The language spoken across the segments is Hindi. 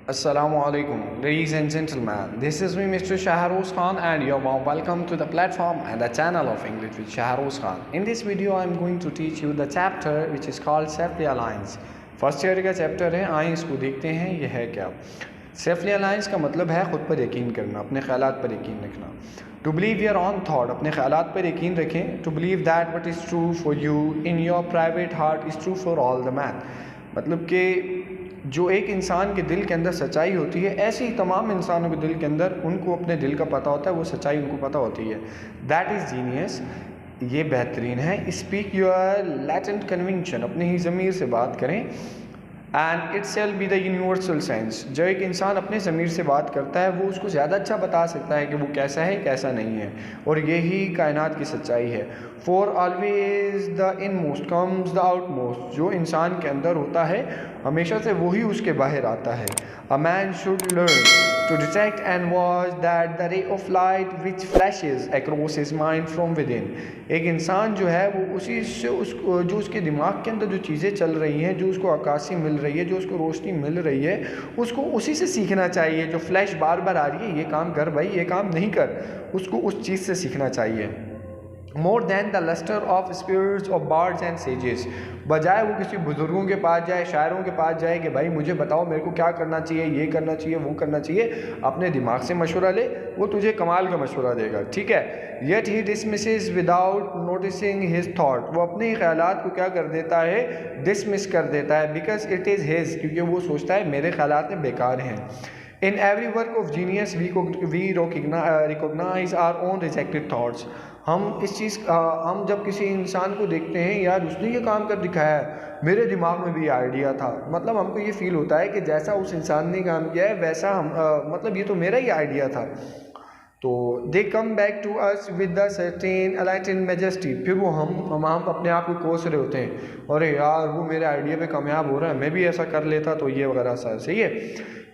Assalamualaikum, ladies and gentlemen. This is me, Mr. Shahroz Khan, and you're more welcome to the platform and the channel of English with Shahroz Khan. In this video, I'm going to teach you the chapter which is called Self-Reliance. First year का चैप्टर है, आइए इसको देखते हैं ये है क्या। सेल्फ रियलाइंस का मतलब है ख़ुद पर यकीन करना, अपने ख़यालात पर यकीन रखना। To believe your own thought, अपने ख़यालात पर यकीन रखें। To believe that what is true for you in your private heart is true for all the man. मतलब कि जो एक इंसान के दिल के अंदर सच्चाई होती है, ऐसे ही तमाम इंसानों के दिल के अंदर उनको अपने दिल का पता होता है, वो सच्चाई उनको पता होती है। दैट इज़ जीनियस, ये बेहतरीन है। स्पीक योर लैटेंट कन्विक्शन, अपने ही ज़मीर से बात करें। And it's shall be the universal sense, जो एक इंसान अपने ज़मीर से बात करता है वो उसको ज़्यादा अच्छा बता सकता है कि वो कैसा है कैसा नहीं है, और यही कायनात की सच्चाई है। For always the in most comes the out most, जो इंसान के अंदर होता है हमेशा से वही उसके बाहर आता है। A man should learn to detect and watch that the ray of light which flashes across his mind from within। एक इंसान जो है वो उसी से जो उसके दिमाग के अंदर जो चीज़ें चल रही हैं, जो उसको आकाशी मिल रही है, जो उसको रोशनी मिल रही है, उसको उसी से सीखना चाहिए। जो फ्लैश बार बार आ रही है, ये काम कर भाई, ये काम नहीं कर, उसको उस चीज़ से सीखना चाहिए। More than the lustre of spirits of bards and sages, बजाय वो किसी बुज़ुर्गों के पास जाए, शायरों के पास जाए कि भाई मुझे बताओ मेरे को क्या करना चाहिए, ये करना चाहिए, वो करना चाहिए, अपने दिमाग से मशवरा ले, वो तुझे कमाल का मशवरा देगा, ठीक है। Yet he dismisses without noticing his thought, वो अपने ख्यालात को क्या कर देता है, डिसमिस कर देता है। बिकॉज इट इज़ हिज, क्योंकि वो सोचता है मेरे ख्यालात में बेकार हैं। In every work of genius we recognise our own rejected thoughts. हम इस चीज़ हम जब किसी इंसान को देखते हैं, यार उसने ये काम कर दिखाया है, मेरे दिमाग में भी आइडिया था, मतलब हमको ये फील होता है कि जैसा उस इंसान ने काम किया है वैसा हम मतलब ये तो मेरा ही आइडिया था। तो they come back to us with the certain एलाइटेन मेजेस्टी, फिर वो हम अपने आप को कोस रहे होते हैं, अरे यार वो मेरे आइडिया पे कामयाब हो रहा है, मैं भी ऐसा कर लेता तो ये वगैरह सा सही है।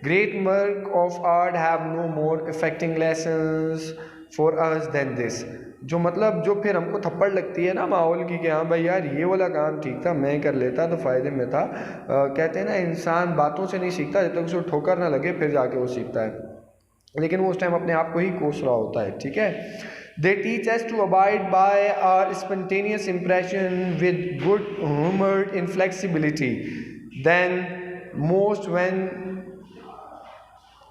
Great work of art have no more affecting lessons for us than this, जो मतलब जो फिर हमको थप्पड़ लगती है ना माहौल की कि हाँ भाई यार ये वाला काम ठीक था, मैं कर लेता तो फ़ायदे में था। कहते हैं ना इंसान बातों से नहीं सीखता, जब तक उसको ठोकर ना लगे फिर जाके वो सीखता है, लेकिन वो उस टाइम अपने आप को ही कोस रहा होता है, ठीक है। They teach us to abide by our spontaneous impression with good humoured inflexibility then most when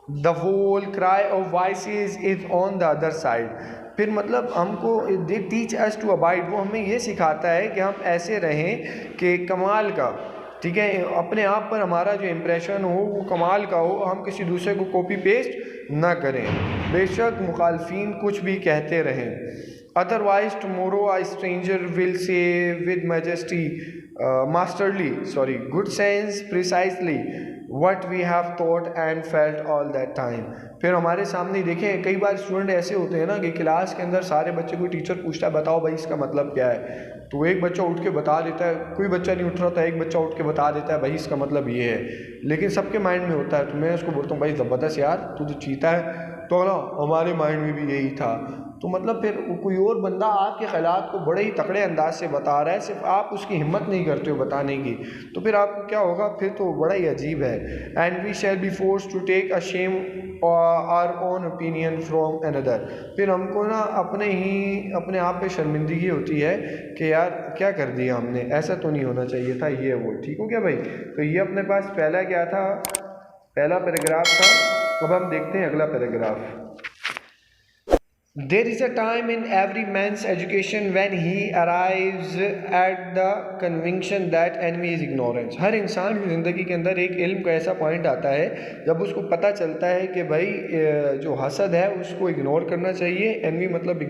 the whole cry of voices is on the other side. फिर मतलब हमको they teach us to abide, वो हमें ये सिखाता है कि हम ऐसे रहें कि कमाल का, ठीक है, अपने आप पर हमारा जो इम्प्रेशन हो वो कमाल का हो, हम किसी दूसरे को कॉपी पेस्ट ना करें, बेशक मुखालफीन कुछ भी कहते रहें। Otherwise tomorrow a stranger will say with majesty masterly good sense precisely what we have thought and felt all that time. फिर हमारे सामने देखें कई बार स्टूडेंट ऐसे होते हैं ना कि क्लास के अंदर सारे बच्चे को टीचर पूछता है बताओ भाई इसका मतलब क्या है, तो एक बच्चा उठ के बता देता है, कोई बच्चा नहीं उठ रहा था, एक बच्चा उठ के बता देता है भाई इसका मतलब ये है, लेकिन सबके माइंड में होता है। तो मैं उसको बोलता हूँ भाई ज़बरदस्त यार, तू तो चीता है, तो ना हमारे माइंड में भी यही था। तो मतलब फिर कोई और बंदा आपके ख़यालात को बड़े ही तकड़े अंदाज से बता रहा है, सिर्फ आप उसकी हिम्मत नहीं करते हो बताने की, तो फिर आपको क्या होगा, फिर तो बड़ा ही अजीब है। And we shall be force to take a shame our own opinion from another, फिर हमको ना अपने आप पे शर्मिंदगी होती है कि यार क्या कर दिया हमने, ऐसा तो नहीं होना चाहिए था, ये वो, ठीक हो क्या भाई। तो ये अपने पास पहला क्या था, पहला पैराग्राफ था। अब हम देखते हैं अगला paragraph. There is a time in every man's education when he arrives at the conviction that envy is ignorance। हर इंसान की ज़िंदगी के अंदर एक इल्म का ऐसा पॉइंट आता है जब उसको पता चलता है कि भाई जो हसद है उसको इग्नोर करना चाहिए। एनवी मतलब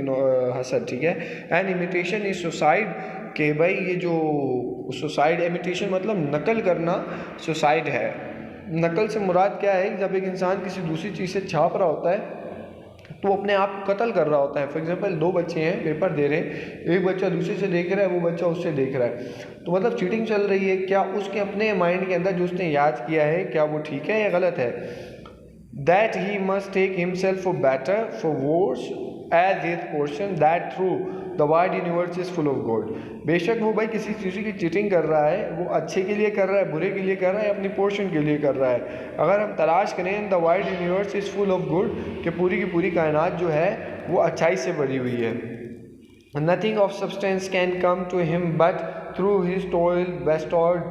हसद, ठीक है। एंड इमिटेशन इज सुसाइड, कि भाई ये जो सुसाइड, इमिटेशन मतलब नकल करना, सुसाइड है। नकल से मुराद क्या है, जब एक इंसान किसी दूसरी चीज़ से छाप रहा होता है तो अपने आप को कत्ल कर रहा होता है। फॉर एग्जांपल दो बच्चे हैं पेपर दे रहे हैं, एक बच्चा दूसरे से देख रहा है, वो बच्चा उससे देख रहा है, तो मतलब चीटिंग चल रही है। क्या उसके अपने माइंड के अंदर जो उसने याद किया है क्या वो ठीक है या गलत है। That he must take himself for better for worse as his portion that through the wide universe is full of good. बेशक वो भाई किसी चीज़ की चीटिंग कर रहा है, वो अच्छे के लिए कर रहा है, बुरे के लिए कर रहा है, अपनी पोर्शन के लिए कर रहा है। अगर हम तलाश करें the wide universe is full of good कि पूरी की पूरी कायनात जो है वो अच्छाई से भरी हुई है। Nothing of substance can come to him but through his toil bestowed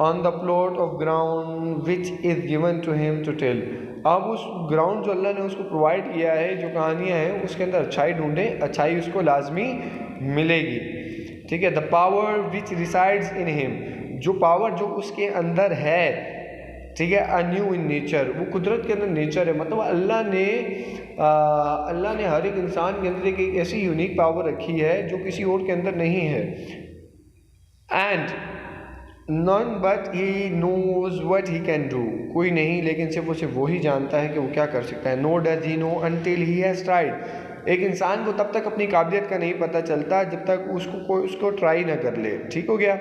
on the plot of ground which is given to him to tell। अब उस ग्राउंड जो अल्लाह ने उसको प्रोवाइड किया है, जो कहानियाँ हैं उसके अंदर अच्छाई ढूंढे, अच्छाई उसको लाजमी मिलेगी। ठीक है, the power which resides in him, जो पावर जो उसके अंदर है, ठीक है, अ न्यू इन नेचर, वो कुदरत के अंदर नेचर है। मतलब अल्लाह ने हर एक इंसान के अंदर एक ऐसी यूनिक पावर रखी है जो किसी और के अंदर नहीं है। And none but he knows what he can do, कोई नहीं लेकिन सिर्फ वो ही जानता है कि वो क्या कर सकता है। No does he know until he has tried. एक इंसान को तब तक अपनी काबिलियत का नहीं पता चलता जब तक उसको ट्राई ना कर ले। ठीक हो गया।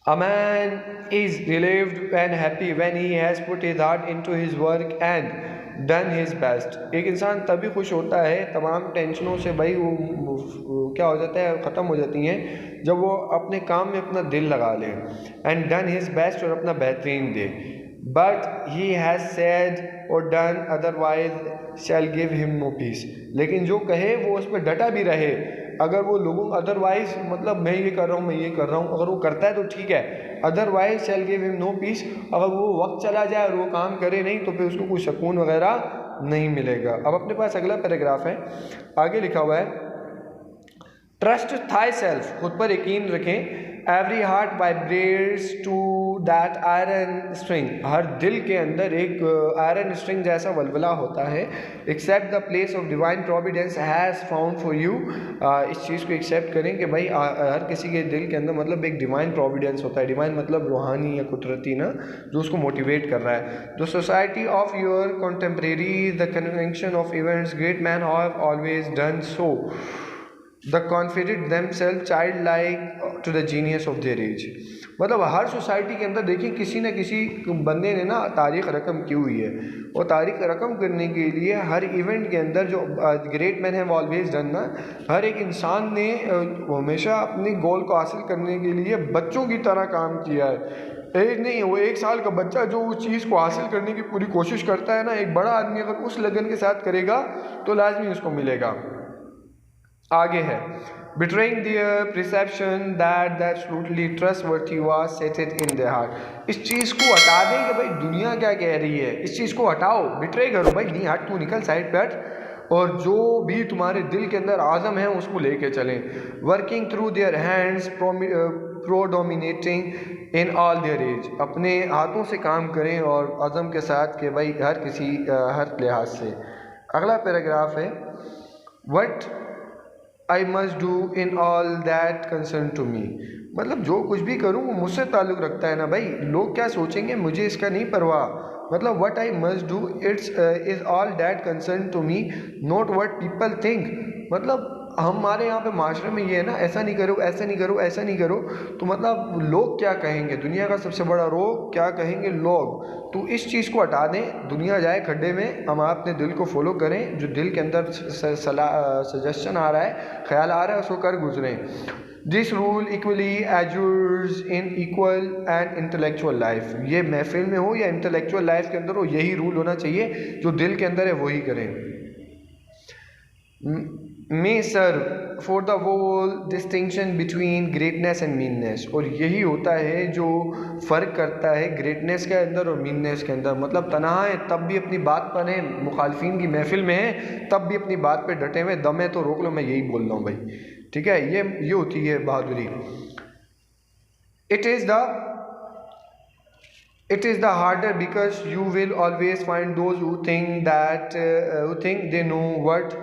A man is relieved and happy when he has put his heart into his work and done his best। एक इंसान तभी खुश होता है, तमाम टेंशनों से भाई वो क्या हो जाता है, ख़त्म हो जाती हैं जब वो अपने काम में अपना दिल लगा ले। and done his best, और अपना बेहतरीन दे। but he has said or done otherwise shall give him no peace। लेकिन जो कहे वो उस पर डटा भी रहे। अगर वो लोगों अदरवाइज मतलब मैं ये कर रहा हूँ, मैं ये कर रहा हूँ, अगर वो करता है तो ठीक है, otherwise shall give him no peace. अगर वो वक्त चला जाए और वो काम करे नहीं तो फिर उसको कोई सुकून वगैरह नहीं मिलेगा। अब अपने पास अगला पैराग्राफ है, आगे लिखा हुआ है ट्रस्ट थाई सेल्फ, खुद पर यकीन रखें। Every heart vibrates to that iron string, हर दिल के अंदर एक आयरन स्ट्रिंग जैसा वलवला होता है। Accept the place of divine providence has found for you. इस चीज़ को एक्सेप्ट करें कि भाई हर किसी के दिल के अंदर मतलब एक डिवाइन प्रोविडेंस होता है। डिवाइन मतलब रूहानी या कुदरती ना, जो उसको मोटिवेट कर रहा है। The society of your contemporary, the convention of events, great man have always done so. The confident themselves child like to the genius of their age. मतलब हर सोसाइटी के अंदर देखिए किसी न किसी बंदे ने ना तारीख़ रकम की हुई है, और तारीख़ रकम करने के लिए हर इवेंट के अंदर जो great man have always done ना, हर एक इंसान ने हमेशा अपने गोल को हासिल करने के लिए बच्चों की तरह काम किया है। एक नहीं, वो 1 साल का बच्चा जो उस चीज़ को हासिल करने की पूरी कोशिश करता है ना, एक बड़ा आदमी अगर उस लगन के साथ करेगा तो लाजमी उसको मिलेगा। आगे है betraying their perception that the absolutely trustworthy was seated in their heart। इस चीज़ को हटा दें कि भाई दुनिया क्या कह रही है, इस चीज़ को हटाओ, बिट्रे करो भाई, नहीं हट, तू निकल साइड पे हट, और जो भी तुम्हारे दिल के अंदर आज़म है उसको लेके चलें। Working through their hands predominating in all their age, अपने हाथों से काम करें और आज़म के साथ कि भाई हर लिहाज से। अगला पैराग्राफ है what I must do in all that concern to me. मतलब जो कुछ भी करूँ वो मुझसे ताल्लुक़ रखता है ना भाई, लोग क्या सोचेंगे मुझे इसका नहीं परवाह। मतलब what I must do it's is all that concern to me, not what people think. मतलब हमारे यहाँ पे माशरे में ये है ना, ऐसा नहीं करो, ऐसा नहीं करो, ऐसा नहीं करो, तो मतलब लोग क्या कहेंगे, दुनिया का सबसे बड़ा रोग क्या कहेंगे लोग। तो इस चीज़ को हटा दें, दुनिया जाए खड्डे में, हम अपने दिल को फॉलो करें, जो दिल के अंदर सजेशन आ रहा है, ख्याल आ रहा है, उसको कर गुजरें। दिस रूल इक्वली एज्यूर्स in equal and intellectual life, ये महफिल में हो या इंटेलेक्चुअल लाइफ के अंदर हो, यही रूल होना चाहिए, जो दिल के अंदर है वही करें। May serve for the whole distinction between greatness and meanness, और यही होता है जो फ़र्क करता है ग्रेटनेस के अंदर और मीननेस के अंदर। मतलब तनहा है तब भी अपनी बात पर है, मुखालफिन की महफिल में है तब भी अपनी बात पे डटे हुए, दम है तो रोक लो, मैं यही बोल रहा हूँ भाई, ठीक है, ये होती है बहादुरी। It is the harder because you will always find those who think they know what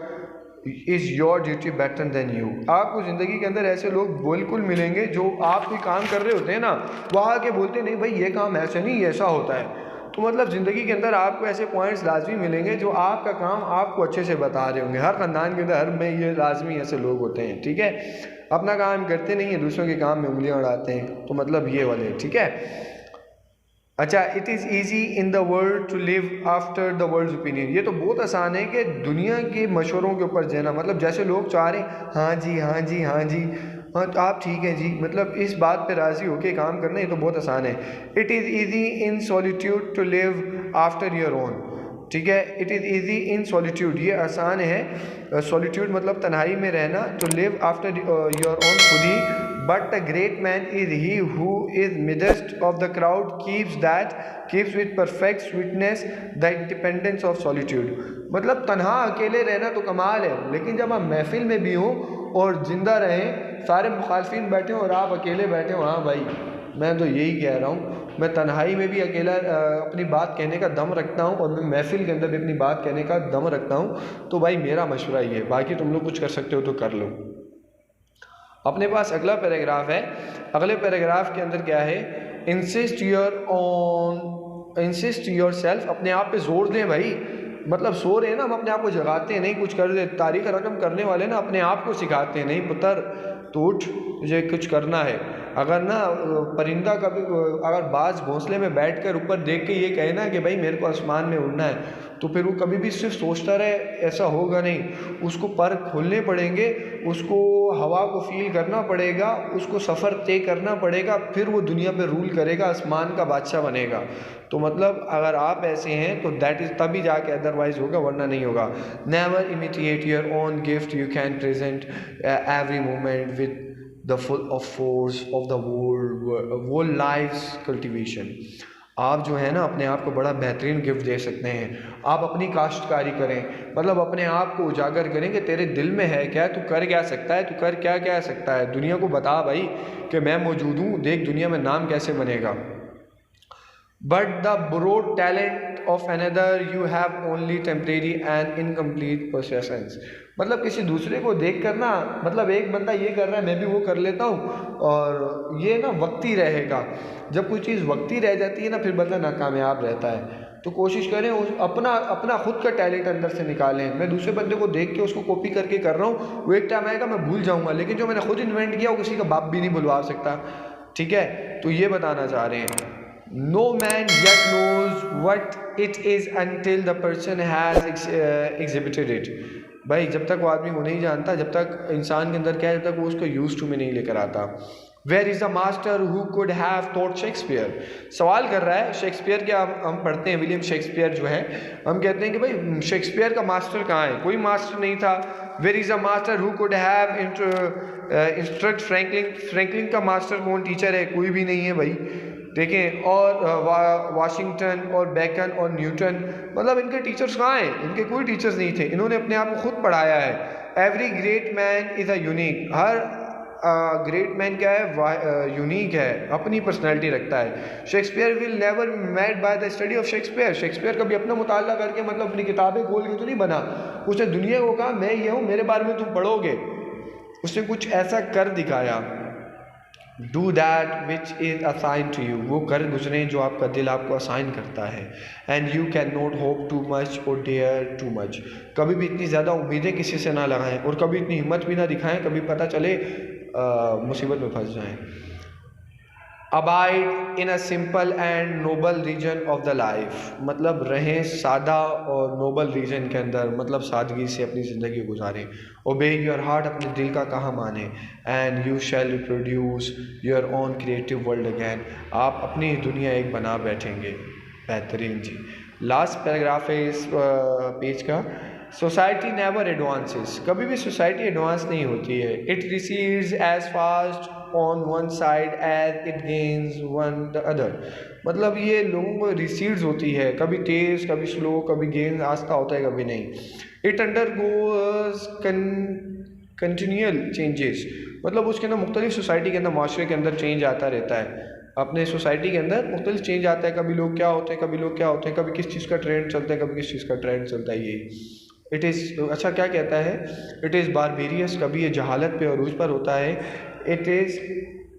is your duty better than you। आपको ज़िंदगी के अंदर ऐसे लोग बिल्कुल मिलेंगे जो आप कोई काम कर रहे होते हैं ना, वो आके बोलते नहीं भाई ये काम ऐसे नहीं ऐसा होता है। तो मतलब ज़िंदगी के अंदर आपको ऐसे पॉइंट्स लाजमी मिलेंगे जो आपका काम आपको अच्छे से बता रहे होंगे। हर ख़ानदान के अंदर हर में ये लाजमी ऐसे लोग होते हैं, ठीक है, अपना काम करते नहीं है, दूसरों के काम में उंगलियां उड़ाते हैं, तो मतलब ये वाले, ठीक है। अच्छा, it is easy in the world to live after the world's opinion. ये तो बहुत आसान है कि दुनिया के मशवरों के ऊपर जीना, मतलब जैसे लोग चाह रहे हैं हाँ जी हाँ जी हाँ जी, हाँ तो आप ठीक है जी, मतलब इस बात पे राज़ी होके काम करना, ये तो बहुत आसान है। It is easy in solitude to live after your own. ठीक है, it is easy in solitude, ये आसान है। सॉलिट्यूड मतलब तन्हाई में रहना, to live after your own खुद ही। But a great man is he who is midst of the crowd, keeps with perfect sweetness the independence of solitude. मतलब तन्हा अकेले रहना तो कमाल है, लेकिन जब हम महफिल में भी हों और जिंदा रहें, सारे मुखालफिन बैठे हों और आप अकेले बैठे हो, हाँ भाई मैं तो यही कह रहा हूँ, मैं तन्हाई में भी अकेला अपनी बात कहने का दम रखता हूँ और मैं महफिल के अंदर भी अपनी बात कहने का दम रखता हूँ। तो भाई मेरा मशवरा ये है, बाकी तुम लोग कुछ कर सकते हो तो कर लो। अपने पास अगला पैराग्राफ है। अगले पैराग्राफ के अंदर क्या है, इंसिस्ट योर सेल्फ, अपने आप पे जोर दें भाई। मतलब सो रहे हैं ना, हम अपने आप को जगाते हैं, नहीं कुछ कर दे, तारीख रकम करने वाले ना अपने आप को सिखाते हैं, नहीं पुत्र तो उठ, तुझे कुछ करना है। अगर ना परिंदा कभी, अगर बाज घोंसले में बैठकर ऊपर देख के ये कहे ना कि भाई मेरे को आसमान में उड़ना है, तो फिर वो कभी भी सिर्फ सोचता रहे, ऐसा होगा नहीं। उसको पर खोलने पड़ेंगे, उसको हवा को फील करना पड़ेगा, उसको सफ़र तय करना पड़ेगा, फिर वो दुनिया पे रूल करेगा, आसमान का बादशाह बनेगा। तो मतलब अगर आप ऐसे हैं तो दैट इज़ तभी जाके, अदरवाइज होगा, वरना नहीं होगा। Never imitate your own gift, you can present every moment with the full of force of the world life's cultivation. आप जो है ना अपने आप को बड़ा बेहतरीन गिफ्ट दे सकते हैं। आप अपनी काश्तकारी करें, मतलब अपने आप को उजागर करें कि तेरे दिल में है क्या, तू कर क्या सकता है, तू कर क्या क्या सकता है। दुनिया को बता भाई कि मैं मौजूद हूँ, देख दुनिया में नाम कैसे बनेगा। But the broad talent of another you have only temporary and incomplete possessions. मतलब किसी दूसरे को देख कर ना, मतलब एक बंदा ये कर रहा है मैं भी वो कर लेता हूँ, और ये ना वक्ती रहेगा। जब कोई चीज़ वक्ती रह जाती है ना, फिर बंदा नाकामयाब रहता है। तो कोशिश करें अपना खुद का टैलेंट अंदर से निकालें। मैं दूसरे बंदे को देख के उसको कॉपी करके कर रहा हूँ, वो एक टाइम आएगा मैं भूल जाऊँगा, लेकिन जो मैंने खुद इन्वेंट किया वो किसी का बाप भी नहीं भुलवा सकता। ठीक है, तो ये बताना चाह रहे हैं, no man yet knows what it is until the person has exhibited it। भाई जब तक वो आदमी वो नहीं जानता, जब तक इंसान के अंदर क्या है, जब तक वो उसको यूज टू में नहीं लेकर आता। Where is the master who could have taught Shakespeare. सवाल कर रहा है शेक्सपियर के, हम पढ़ते हैं विलियम शेक्सपियर जो है, हम कहते हैं कि भाई शेक्सपियर का मास्टर कहाँ है, कोई मास्टर नहीं था। Where is the master who could have instruct Franklin का मास्टर कौन, टीचर है, कोई भी नहीं है भाई। देखें, और वाशिंगटन और बेकन और न्यूटन, मतलब इनके टीचर्स कहाँ हैं, इनके कोई टीचर्स नहीं थे, इन्होंने अपने आप को खुद पढ़ाया है। Every great man is a unique, her great man क्या है, यूनिक है, अपनी पर्सनैलिटी रखता है। Shakespeare will never made by the study of Shakespeare. Shakespeare कभी अपना मुताला करके, मतलब अपनी किताबें खोल के तो नहीं बना, उसने दुनिया को कहा मैं ये हूँ, मेरे बारे में तुम पढ़ोगे। उसने कुछ ऐसा कर दिखाया। Do that which is assign to you, वो कर गुजरें जो आपका दिल आपको असाइन करता है। And you can not hope too much और डेयर टू मच। कभी भी इतनी ज़्यादा उम्मीदें किसी से ना लगाएं और कभी इतनी हिम्मत भी ना दिखाएं, कभी पता चले मुसीबत में फंस जाएं। Abide in a simple and noble reason of the life, मतलब रहें सादा और नोबल रीजन के अंदर, मतलब सादगी से अपनी ज़िंदगी गुजारें। ओबे योर हार्ट, अपने दिल का कहा माने। And you shell reproduce your own creative world again, आप अपनी दुनिया एक बना बैठेंगे। बेहतरीन जी। लास्ट पैराग्राफ है इस पेज का। सोसाइटी नेवर एडवांसेस, कभी भी सोसाइटी एडवांस नहीं होती है। It receives as fast on one side as it gains one the other, मतलब ये लोगों को रिसीड्स होती है, कभी तेज़ कभी स्लो, कभी गेन आस्ता होता है कभी नहीं। इट अंडरगोज कंटिन्यूअल चेंजेस, मतलब उसके अंदर मुख्तलिफ सोसाइटी के अंदर, माशरे के अंदर चेंज आता रहता है। अपने सोसाइटी के अंदर मुख्तलिफ चेंज आता है, कभी लोग क्या होते हैं, कभी लोग क्या होते हैं, कभी किस चीज़ का ट्रेंड चलता है, कभी किस चीज़ का ट्रेंड चलता है। ये इट इज़, अच्छा क्या कहता है, इट इज़ बारबेरियस, कभी ये जहालत पे अरूज पर होता है। इट इज़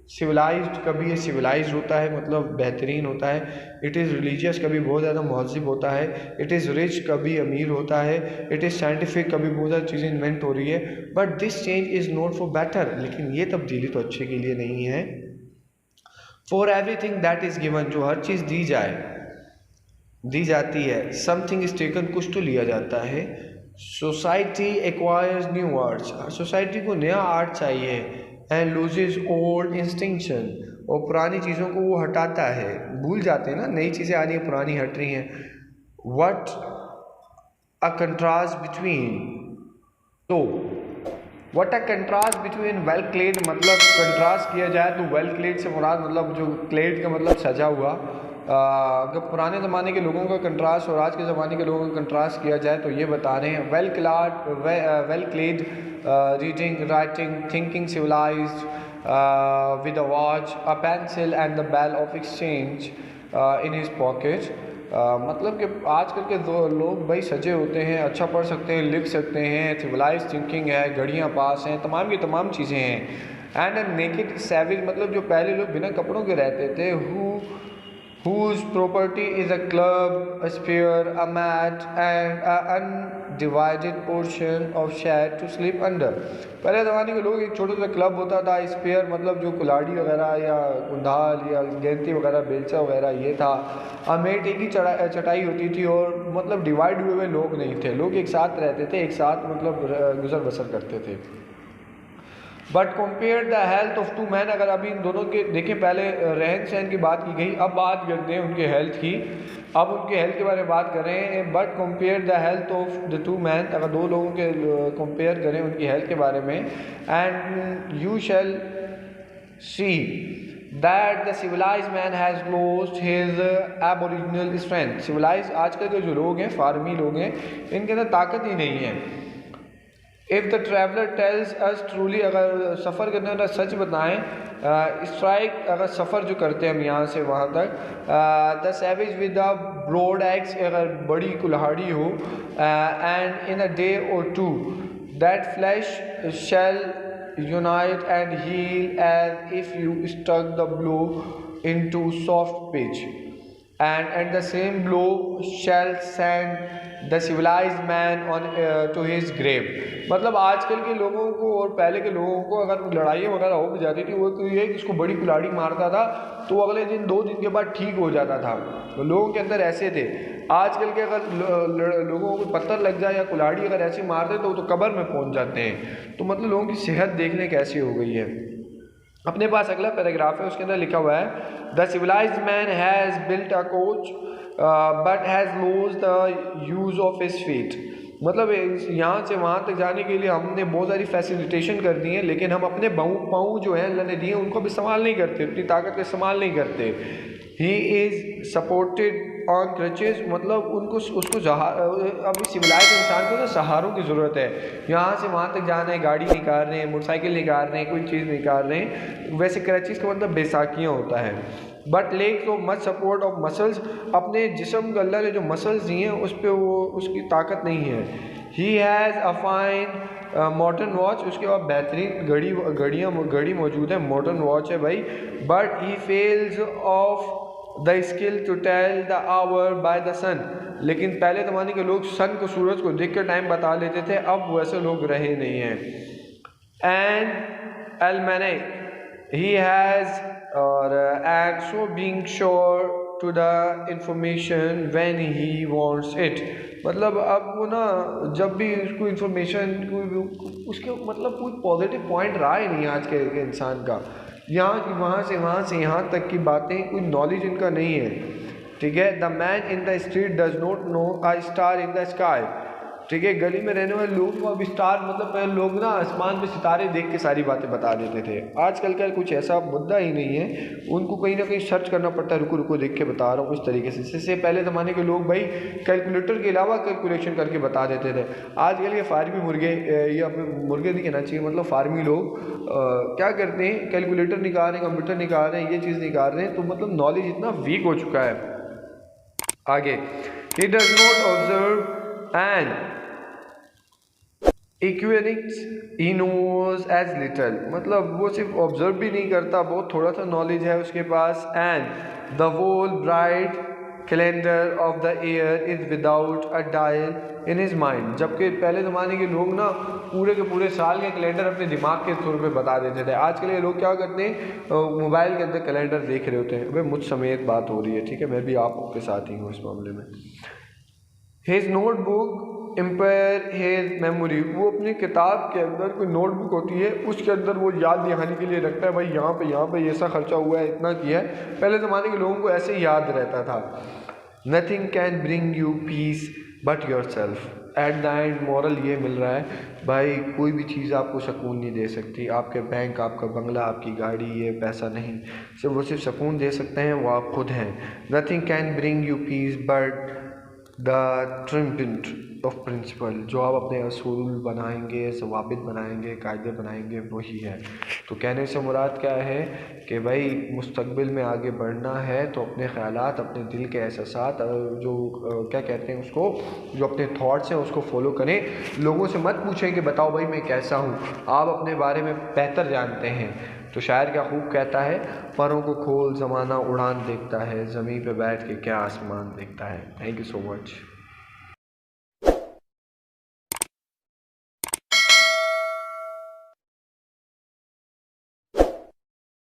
सिविलाइज्ड, कभी ये सिविलाइज्ड होता है, मतलब बेहतरीन होता है। इट इज़ रिलीजियस, कभी बहुत ज़्यादा महज़िब होता है। इट इज़ रिच, कभी अमीर होता है। इट इज़ साइंटिफिक, कभी बहुत ज़्यादा चीज़ें इन्वेंट हो रही है। But this change is not for better, लेकिन ये तब्दीली तो अच्छे के लिए नहीं है। For everything that is given, जो हर चीज़ दी जाती है, समथिंग इज टेकन, कुछ तो लिया जाता है। Society acquires new arts, society को नया आर्ट चाहिए। एंड लूजेज ओल्ड इंस्टिंक्शन, और पुरानी चीज़ों को वो हटाता है, भूल जाते हैं ना, नई चीज़ें आ रही हैं, पुरानी हट रही हैं। व्हाट अ कंट्रास्ट बिटवीन, तो what a contrast between well clad, मतलब कंट्रास्ट किया जाए तो वेल क्लेड से मुराद, मतलब जो क्लेड का मतलब सजा हुआ, अगर पुराने ज़माने के लोगों का कंट्रास्ट और आज के ज़माने के लोगों का कंट्रास्ट किया जाए तो ये बता रहे हैं, well clad, reading, writing, thinking, civilised, with a watch, a pencil and the bell of exchange in his pocket. मतलब कि आजकल के लोग भाई सजे होते हैं, अच्छा पढ़ सकते हैं, लिख सकते हैं, सिविलाइज थिंकिंग है, घड़ियाँ पास हैं, तमाम की तमाम चीज़ें हैं। एंड अ नेकेड सैवेज, मतलब जो पहले लोग बिना कपड़ों के रहते थे, whose property is a club, a spear, a mat and an undivided portion of shed to sleep under। पहले ज़माने के लोग, एक छोटा सा क्लब होता था, स्पेयर मतलब जो कुल्हाड़ी वगैरह या कुंडाल या गेंती वगैरह, बेलचा वगैरह, ये था। अमेट, एक ही चटाई होती थी, और मतलब डिवाइड हुए हुए लोग नहीं थे, लोग एक साथ रहते थे, एक साथ मतलब गुजर बसर करते थे। But compare the health of two man, अगर अभी इन दोनों के देखें, पहले रहन सहन की बात की गई, अब बात करते हैं उनके हेल्थ की, अब उनके हेल्थ के बारे में बात कर रहे हैं। But compare the health of the two man, अगर दो लोगों के कंपेयर करें उनकी हेल्थ के बारे में, and you shall see that the civilise man has lost his aboriginal strength. Civilise आजकल के जो लोग हैं, फार्मी लोग हैं, इनके अंदर ताकत ही नहीं है। If the traveller tells us truly, अगर सफ़र करने वाला सच बताएं, स्ट्राइक, अगर सफ़र जो करते हैं हम यहाँ से वहाँ तक, the savage with the broad axe, अगर बड़ी कुल्हाड़ी हो, and in a day or two that flash shall unite and heal as if you stuck the blow into soft pitch, and the same blow shall send the civilized man on to his grave। मतलब आजकल के लोगों को और पहले के लोगों को अगर लड़ाई वगैरह हो भी जाती थी, वो तो ये कि इसको बड़ी कुल्हाड़ी मारता था तो अगले दिन 2 दिन के बाद ठीक हो जाता था, तो लोगों के अंदर ऐसे थे। आजकल के अगर लोगों को पत्थर लग जाए या कुल्हाड़ी अगर ऐसी मार दे तो कब्र में पहुंच जाते हैं। तो मतलब लोगों की सेहत देखने कैसी हो गई है। अपने पास अगला पैराग्राफ है, उसके अंदर लिखा हुआ है, the civilised man has built a coach but has lose the use of his feet. मतलब यहाँ से वहाँ तक जाने के लिए हमने बहुत सारी फैसिलिटेशन कर दी है, लेकिन हम अपने पाँव जो है अल्लाह ने दिए उनको भी इस्तेमाल नहीं करते, अपनी ताकत का इस्तेमाल नहीं करते। He is supported on crutches, मतलब उनको उसको अभी सिविलाइज इंसान को ना सहारों की ज़रूरत है। यहाँ से वहाँ तक जाना है, गाड़ी निकाल रहे हैं, मोटरसाइकिल निकाल रहे हैं, कोई चीज़ निकाल रहे हैं, वैसे क्रचेज का मतलब बैसाखियाँ होता है। बट लेग तो मच सपोर्ट ऑफ मसल्स, अपने जिस्म को अल्लाह ने जो मसल्स दी हैं उस पर वो उसकी ताकत नहीं है। He has a fine modern watch, उसके बाद बेहतरीन घड़ी मौजूद है, मॉडर्न वॉच है भाई। But he fails of the skill to tell the hour by the sun, लेकिन पहले ज़माने के लोग सन को, सूरज को देख कर टाइम बता लेते थे, अब वैसे लोग रहे नहीं हैं। And almanac he has or and so being sure to the information when he wants it, मतलब अब वो ना जब भी उसको इंफॉर्मेशन उसके मतलब कोई पॉजिटिव पॉइंट रहा ही नहीं आज के इंसान का, यहाँ की वहाँ से यहाँ तक की बातें, कोई नॉलेज इनका नहीं है। ठीक है, the man in the street does not know a star in the sky. ठीक है, गली में रहने वाले लोगों को अब स्टार मतलब पहले लोग ना आसमान पे सितारे देख के सारी बातें बता देते थे, आजकल का कुछ ऐसा मुद्दा ही नहीं है, उनको कहीं ना कहीं सर्च करना पड़ता है, रुको देख के बता रहा हूँ इस तरीके से। जैसे पहले ज़माने के लोग भाई कैलकुलेटर के अलावा कैलकुलेशन करके बता देते थे। आजकल के फार्मी मुर्गे, या मुर्गे नहीं कहना चाहिए, मतलब फार्मी लोग क्या करते हैं, कैलकुलेटर निकाल रहे हैं, कंप्यूटर निकाल रहे हैं, ये चीज़ निकाल रहे हैं, तो मतलब नॉलेज इतना वीक हो चुका है। आगे, he does not observe and equinox he knows as little, मतलब वो सिर्फ ऑब्जर्व भी नहीं करता, बहुत थोड़ा सा नॉलेज है उसके पास। And the whole bright calendar of the year is without a dial in his mind, जबकि पहले ज़माने के लोग ना पूरे के पूरे साल के कैलेंडर अपने दिमाग के तौर पे बता देते थे। आजकल ये लोग क्या करते हैं, मोबाइल के अंदर कैलेंडर देख रहे होते हैं। भाई मुझ समेत बात हो रही है, ठीक है, मैं भी आपके साथ ही हूँ इस मामले में। His notebook empire his memory, वो अपनी किताब के अंदर कोई नोटबुक होती है, उसके अंदर वो याद दिहानी के लिए रखता है, भाई यहाँ पे ऐसा खर्चा हुआ है, इतना किया है। पहले ज़माने के लोगों को ऐसे ही याद रहता था। Nothing can bring you peace but yourself. At the end moral ये मिल रहा है, भाई कोई भी चीज़ आपको सुकून नहीं दे सकती। आपके बैंक, आपका बंगला, आपकी गाड़ी, ये पैसा नहीं, सिर्फ वो सिर्फ सुकून दे सकते हैं वो आप खुद हैं। Nothing can bring you peace but the triumph of principle, जो आप अपने असूल बनाएंगे, ज़वाबित बनाएंगे, कायदे बनाएंगे, वही है। तो कहने से मुराद क्या है कि भाई मुस्तकबिल में आगे बढ़ना है तो अपने ख़यालात, अपने दिल के एहसासात, जो क्या कहते हैं उसको, जो अपने थॉट्स हैं उसको फॉलो करें। लोगों से मत पूछें कि बताओ भाई मैं कैसा हूँ, आप अपने बारे में बेहतर जानते हैं। तो शायर क्या खूब कहता है, परों को खोल ज़माना उड़ान देखता है, ज़मीन पे बैठ के क्या आसमान देखता है। Thank you so much.